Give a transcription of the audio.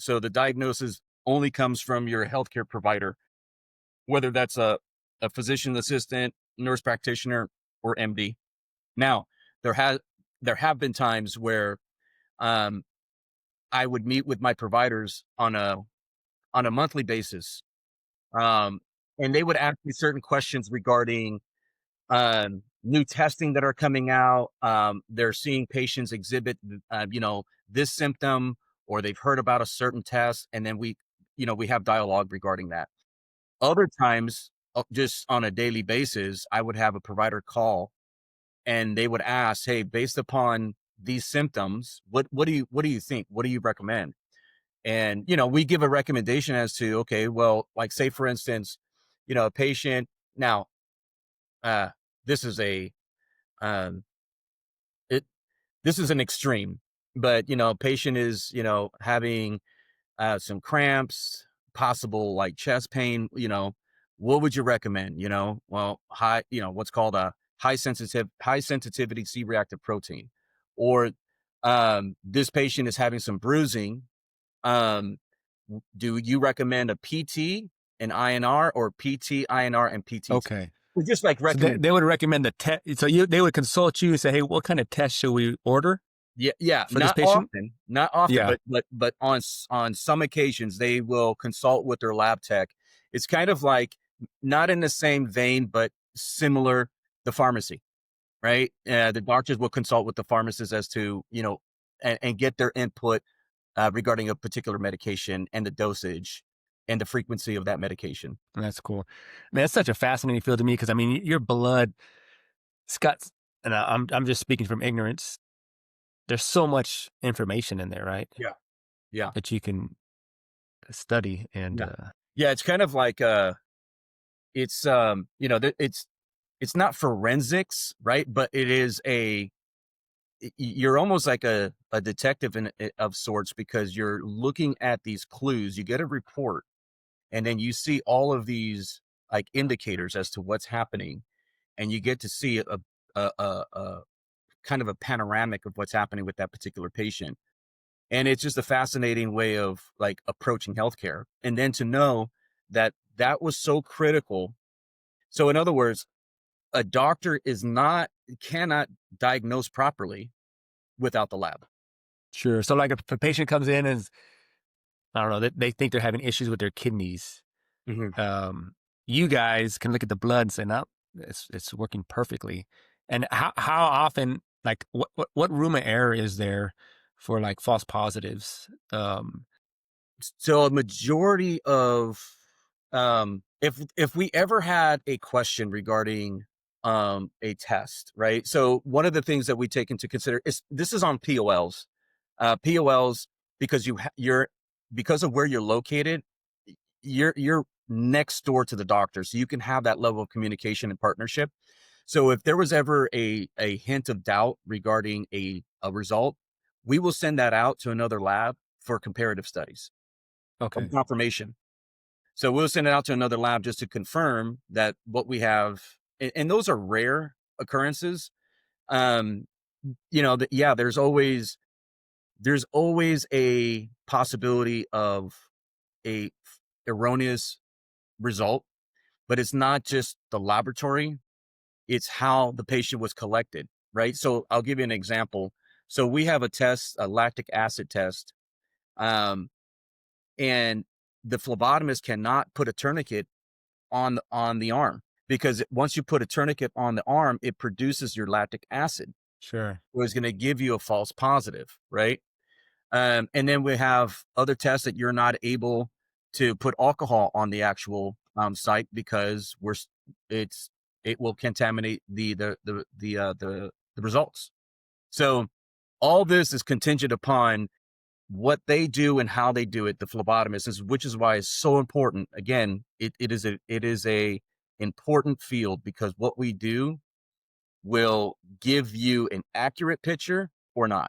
So the diagnosis only comes from your healthcare provider, whether that's a physician assistant, nurse practitioner, or MD. Now, there has there have been times where um, I would meet with my providers on a monthly basis, um, and they would ask me certain questions regarding new testing that are coming out. They're seeing patients exhibit, this symptom, or they've heard about a certain test, and then we have dialogue regarding that. Other times, just on a daily basis, I would have a provider call, and they would ask, "Hey, based upon these symptoms, what do you think? What do you recommend?" And we give a recommendation as to, okay, well, like say for instance, a patient now. Uh, this is a um, it this is an extreme, but patient is having some cramps, possible like chest pain. What would you recommend? Well, what's called a high sensitivity C-reactive protein, or this patient is having some bruising. Um, do you recommend a PT, an INR, or PT, INR, and PTT? Okay. Just like So recommend. they would recommend the test. So they would consult you and say, "Hey, what kind of test should we order Yeah, yeah, for this patient?" not often, Yeah, but on some occasions they will consult with their lab tech. It's kind of like not in the same vein, but similar. The pharmacy, right? The doctors will consult with the pharmacist as to and get their input regarding a particular medication and the dosage and the frequency of that medication. that's cool. Man, it's such a fascinating field to me because I mean, your blood, it's got, and I'm just speaking from ignorance. There's so much information in there, right? Yeah, yeah, That you can study and yeah, yeah. It's kind of like it's not forensics, right? But it is you're almost like a detective of sorts, because you're looking at these clues. You get a report, and then you see all of these like indicators as to what's happening, and you get to see a kind of a panoramic of what's happening with that particular patient. And it's just a fascinating way of like approaching healthcare, and then to know that that was so critical. So in other words, a doctor cannot diagnose properly without the lab. sure. So, like, if a patient comes in and I don't know, they think they're having issues with their kidneys, Mhm. um, you guys can look at the blood and say, "No, it's working perfectly." And how often, like, what room of error is there for like false positives? So a majority of if we ever had a question regarding a test, right? So one of the things that we take into consider is this is on POLs. POLs, because you're because of where you're located, you're next door to the doctor, so you can have that level of communication and partnership. So if there was ever a hint of doubt regarding a result, we will send that out to another lab for comparative studies of Okay, confirmation. So we'll send it out to another lab just to confirm that what we have, and those are rare occurrences. Um, yeah, there's always a possibility of a erroneous result, but it's not just the laboratory; it's how the patient was collected, right? So I'll give you an example. So we have a test, a lactic acid test, um, and the phlebotomist cannot put a tourniquet on the arm, because once you put a tourniquet on the arm, it produces your lactic acid, sure. which is going to give you a false positive, right? And then we have other tests that you're not able to put alcohol on the actual site, because it's it will contaminate the results. So all this is contingent upon what they do and how they do it, the phlebotomist, which is why it's so important. Again, it is a important field, because what we do will give you an accurate picture or not.